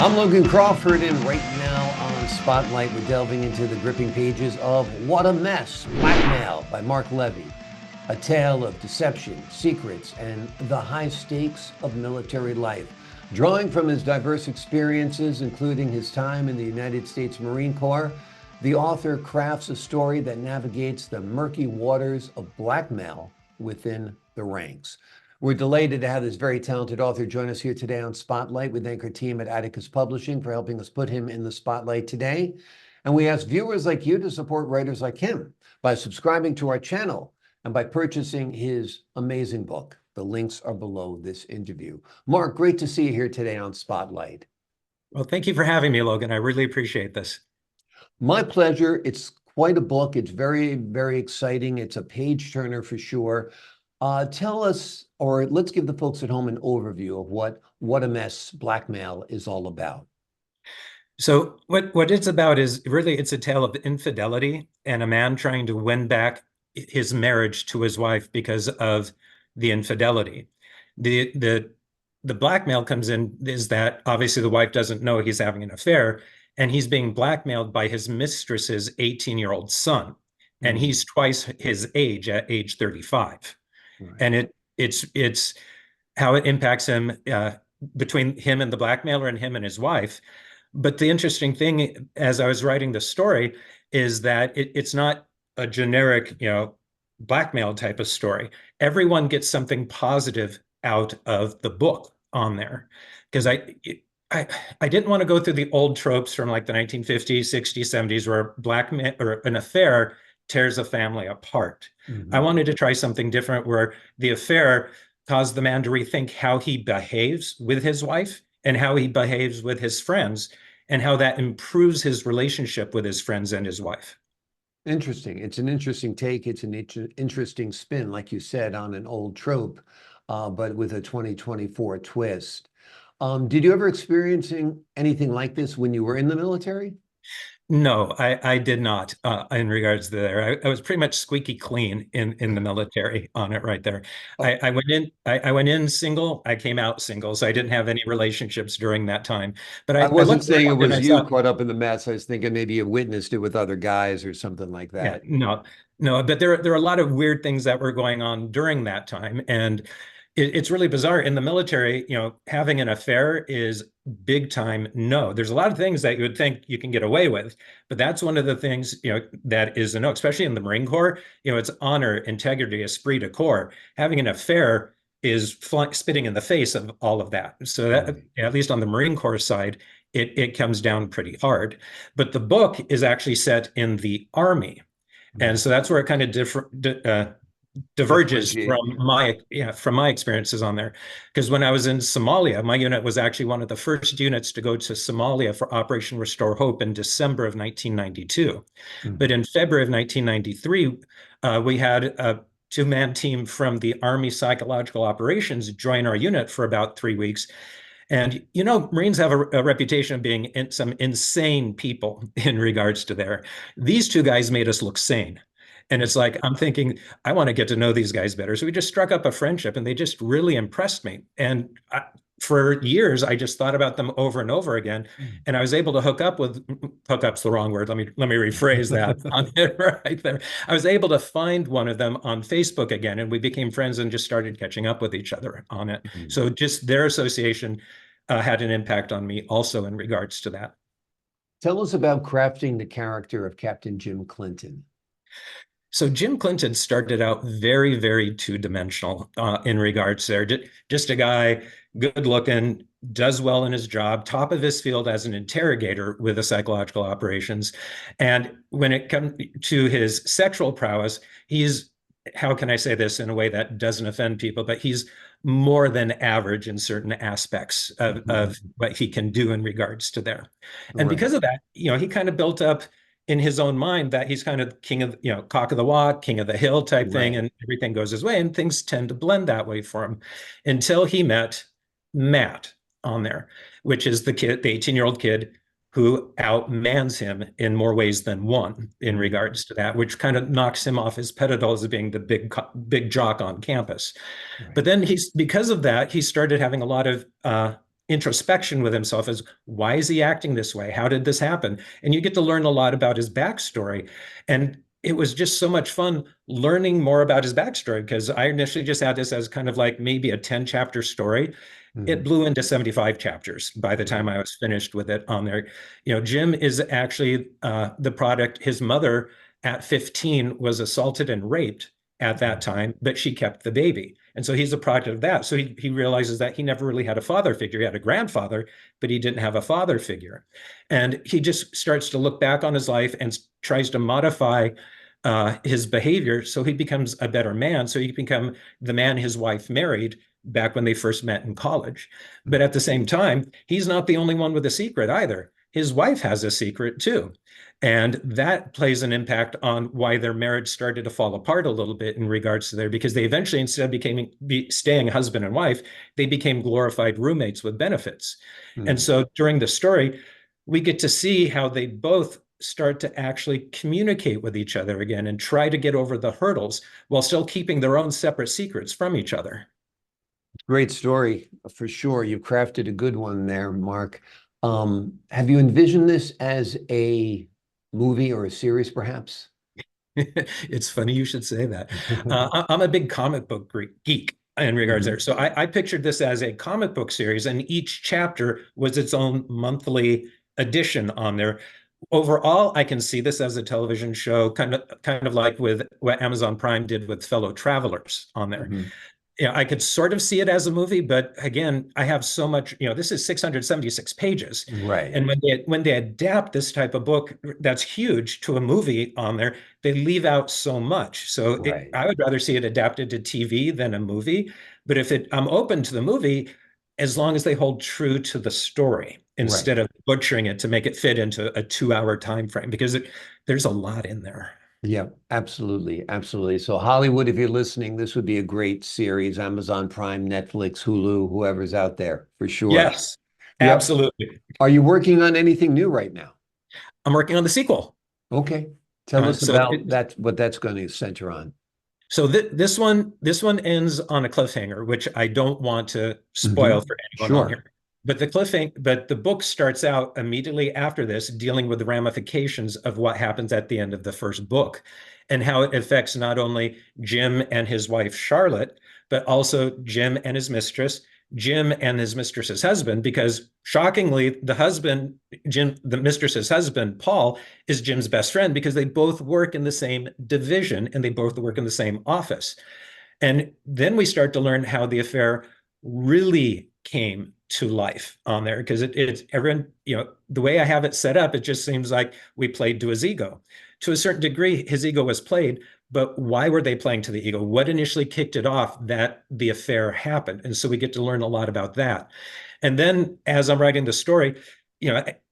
I'm Logan Crawford, and right now on Spotlight, we're delving into the gripping pages of What a Mess, Blackmail by Mark Levy, a tale of deception, secrets, and the high stakes of military life. Drawing from his diverse experiences, including his time in the United States Marine Corps, the author crafts a story that navigates the murky waters of blackmail within the ranks. We're delighted to have this very talented author join us here today on Spotlight. We thank our team at Atticus Publishing for helping us put him in the spotlight today. And we ask viewers like you to support writers like him by subscribing to our channel and by purchasing his amazing book. The links are below this interview. Mark, great to see you here today on Spotlight. Well, thank you for having me, Logan. I really appreciate this. My pleasure. It's quite a book. It's very, very exciting. It's a page turner for sure. Tell us, or let's give the folks at home an overview of what a Mess Blackmail is all about. So what it's about is really it's a tale of infidelity and a man trying to win back his marriage to his wife because of the infidelity. The blackmail comes in is that obviously the wife doesn't know he's having an affair, and he's being blackmailed by his mistress's 18-year-old son, and he's twice his age at age 35. Right. And it's how it impacts him between him and the blackmailer and him and his wife. But the interesting thing, as I was writing the story, is that it's not a generic, blackmail type of story. Everyone gets something positive out of the book on there, because I didn't want to go through the old tropes from like the 1950s, 60s, 70s, where blackmail or an affair tears a family apart. I wanted to try something different where the affair caused the man to rethink how he behaves with his wife and how he behaves with his friends and how that improves his relationship with his friends and his wife. Interesting. It's an interesting take. It's an interesting spin, like you said, on an old trope, but with a 2024 twist. Did you ever experience anything like this when you were in the military? No, I did not in regards to there. I was pretty much squeaky clean in the military on it right there. I went in single, I came out single, so I didn't have any relationships during that time. But I wasn't looked saying it around was and you thought, caught up in the mess. I was thinking maybe you witnessed it with other guys or something like yeah, that. no, but there are a lot of weird things that were going on during that time. And it's really bizarre. In the military, having an affair is big time no. There's a lot of things that you would think you can get away with, but that's one of the things, that is a no, especially in the Marine Corps. It's honor, integrity, esprit de corps. Having an affair is spitting in the face of all of that. So that, at least on the Marine Corps side, it comes down pretty hard. But the book is actually set in the Army. And so that's where it kind of diverges from my experiences on there. Because when I was in Somalia, my unit was actually one of the first units to go to Somalia for Operation Restore Hope in December of 1992. But in February of 1993, we had a two-man team from the Army Psychological Operations join our unit for about 3 weeks. And, Marines have a reputation of being some insane people in regards to there. These two guys made us look sane. And it's like, I'm thinking, I want to get to know these guys better. So we just struck up a friendship and they just really impressed me. And for years, I just thought about them over and over again. And I was able to hookup's the wrong word. Let me rephrase that on it right there. I was able to find one of them on Facebook again, and we became friends and just started catching up with each other on it. So just their association had an impact on me also in regards to that. Tell us about crafting the character of Captain Jim Clinton. So Jim Clinton started out very, very two-dimensional in regards there. Just a guy, good looking, does well in his job, top of his field as an interrogator with the psychological operations. And when it comes to his sexual prowess, he's, how can I say this in a way that doesn't offend people, but he's more than average in certain aspects of what he can do in regards to there. And because of that, he kind of built up in his own mind that he's kind of king of, cock of the walk, king of the hill type thing, and everything goes his way, and things tend to blend that way for him until he met Matt on there, which is the 18-year-old kid who outmans him in more ways than one in regards to that, which kind of knocks him off his pedestal as being the big jock on campus. But then because of that, he started having a lot of introspection with himself as why is he acting this way? How did this happen? And you get to learn a lot about his backstory. And it was just so much fun learning more about his backstory because I initially just had this as kind of like maybe a 10 chapter story. It Mhm. blew into 75 chapters by the time Right. I was finished with it on there. Jim is actually the product. His mother at 15 was assaulted and raped at that time, but she kept the baby. And so he's a product of that. So he realizes that he never really had a father figure. He had a grandfather, but he didn't have a father figure. And he just starts to look back on his life and tries to modify his behavior so he becomes a better man. So he can become the man his wife married back when they first met in college. But at the same time, he's not the only one with a secret either. His wife has a secret too. And that plays an impact on why their marriage started to fall apart a little bit in regards to there, because they eventually, instead of staying husband and wife, they became glorified roommates with benefits. And Mhm. so during the story, we get to see how they both start to actually communicate with each other again and try to get over the hurdles while still keeping their own separate secrets from each other. Great story for sure. You've crafted a good one there, Mark. Have you envisioned this as a movie or a series, perhaps? It's funny you should say that. I'm a big comic book geek in regards there. Mhm. So I pictured this as a comic book series, and each chapter was its own monthly edition on there. Overall, I can see this as a television show, kind of like with what Amazon Prime did with Fellow Travelers on there. Mhm. I could sort of see it as a movie, but again, I have so much, this is 676 pages. Right, And when they adapt this type of book that's huge to a movie on there, they leave out so much. So right, I would rather see it adapted to TV than a movie. But I'm open to the movie as long as they hold true to the story right. instead of butchering it to make it fit into a 2 hour time frame because there's a lot in there. Yeah, absolutely, absolutely. So Hollywood, if you're listening, this would be a great series. Amazon Prime, Netflix, Hulu, whoever's out there, for sure. Yes, Yep. absolutely. Are you working on anything new right now? I'm working on the sequel. Okay. Tell us So about that, what that's going to center on. this one ends on a cliffhanger, which I don't want to spoil for anyone on Sure. here. But the book starts out immediately after this, dealing with the ramifications of what happens at the end of the first book and how it affects not only Jim and his wife Charlotte, but also Jim and his mistress, Jim and his mistress's husband, because shockingly, the mistress's husband, Paul, is Jim's best friend because they both work in the same division and they both work in the same office. And then we start to learn how the affair really came to life on there because it's everyone, the way I have it set up, it just seems like we played to his ego. To a certain degree, his ego was played, but why were they playing to the ego? What initially kicked it off that the affair happened? And so we get to learn a lot about that. And then as I'm writing the story,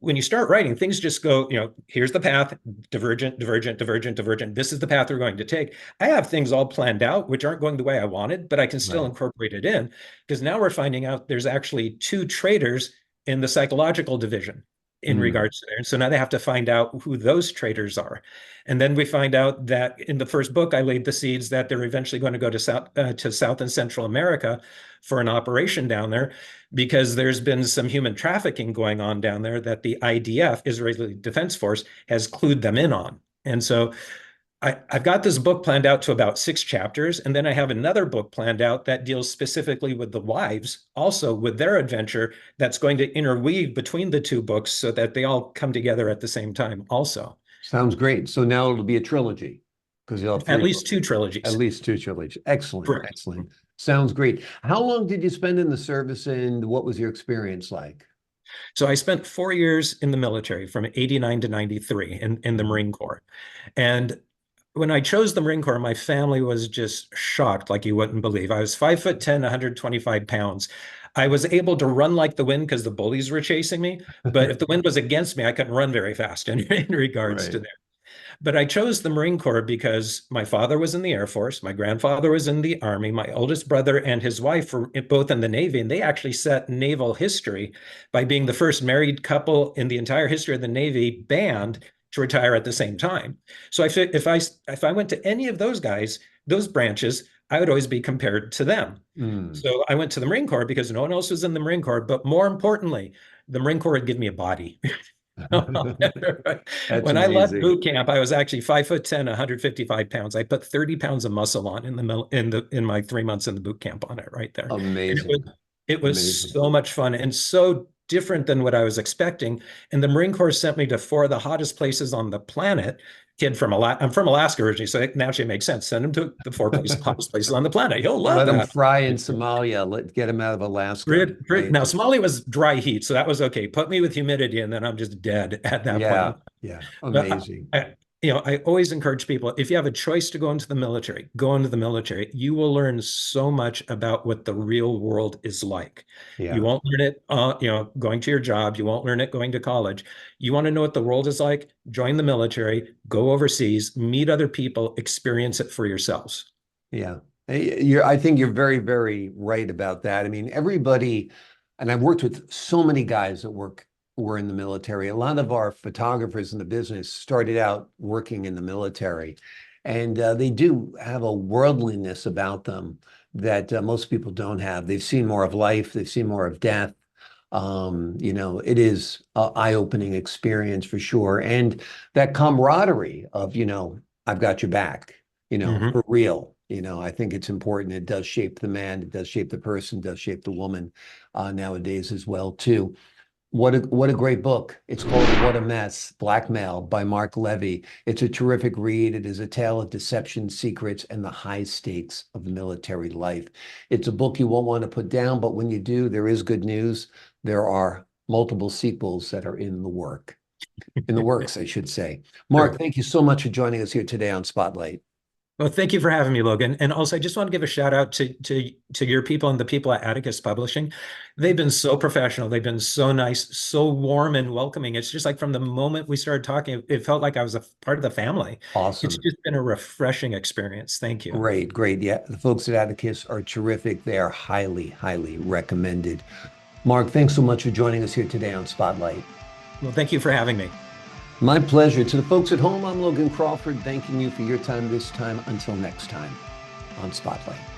when you start writing, things just go, here's the path, divergent, divergent, divergent, divergent. This is the path we're going to take. I have things all planned out, which aren't going the way I wanted, but I can still Right. incorporate it in because now we're finding out there's actually two traitors in the psychological division in Mm. regards to there. And so now they have to find out who those traitors are. And then we find out that in the first book, I laid the seeds that they're eventually going to go to South and Central America for an operation down there because there's been some human trafficking going on down there that the IDF, Israeli Defense Force, has clued them in on. And so I've got this book planned out to about 6 chapters, and then I have another book planned out that deals specifically with the wives, also with their adventure, that's going to interweave between the two books so that they all come together at the same time, also. Sounds great. So now it'll be a trilogy because you'll have At three least books. two At trilogies. least two trilogies. Excellent, Correct. excellent. Sounds great. How long did you spend in the service and what was your experience like? So I spent 4 years in the military from 89 to 93 in the Marine Corps. And when I chose the Marine Corps, my family was just shocked, like you wouldn't believe. I was 5'10", 125 pounds. I was able to run like the wind because the bullies were chasing me. But if the wind was against me, I couldn't run very fast in regards to Right. that. But I chose the Marine Corps because my father was in the Air Force, my grandfather was in the Army, my oldest brother and his wife were both in the Navy, and they actually set naval history by being the first married couple in the entire history of the Navy band to retire at the same time. So if I went to any of those guys, those branches, I would always be compared to them. Mm. So I went to the Marine Corps because no one else was in the Marine Corps. But more importantly, the Marine Corps would give me a body. That's When I left amazing. boot camp, I was actually 5'10", 155 pounds. I put 30 pounds of muscle on in my 3 months in the boot camp on it right there. And Amazing. it was Amazing. so much fun and so different than what I was expecting. And the Marine Corps sent me to 4 of the hottest places on the planet. I'm from Alaska originally, so it naturally makes sense. Send him to the hottest places on the planet. He'll love Let them that. fry in Somalia. Get them out of Alaska. Now, Somalia was dry heat, so that was okay. Put me with humidity, and then I'm just dead at that Yeah, point. yeah, But amazing. I always encourage people, if you have a choice to go into the military, go into the military. You will learn so much about what the real world is like. You Yeah, won't learn it, going to your job. You won't learn it going to college. You want to know what the world is like? Join the military, go overseas, meet other people, experience it for yourselves. yeah. I think you're very, very right about that. I mean, everybody, and I've worked with so many guys that were in the military. A lot of our photographers in the business started out working in the military, and they do have a worldliness about them that most people don't have. They've seen more of life, they've seen more of death. It is an eye-opening experience for sure. And that camaraderie of, I've got your back, Mhm. for real. I think it's important. It does shape the man, it does shape the person, it does shape the woman nowadays as well, too. What a great book. It's called What a Mess, Blackmail by Mark Levy. It's a terrific read. It is a tale of deception, secrets, and the high stakes of military life. It's a book you won't want to put down, but when you do, there is good news. There are multiple sequels that are in the works, I should say. Mark, Sure. thank you so much for joining us here today on Spotlight. Well, thank you for having me, Logan. And also, I just want to give a shout out to your people and the people at Atticus Publishing. They've been so professional. They've been so nice, so warm and welcoming. It's just like from the moment we started talking, it felt like I was a part of the family. It's Awesome. just been a refreshing experience. Thank you. Great, great. Yeah, the folks at Atticus are terrific. They are highly, highly recommended. Mark, thanks so much for joining us here today on Spotlight. Well, thank you for having me. My pleasure. To the folks at home, I'm Logan Crawford, thanking you for your time this time. Until next time on Spotlight.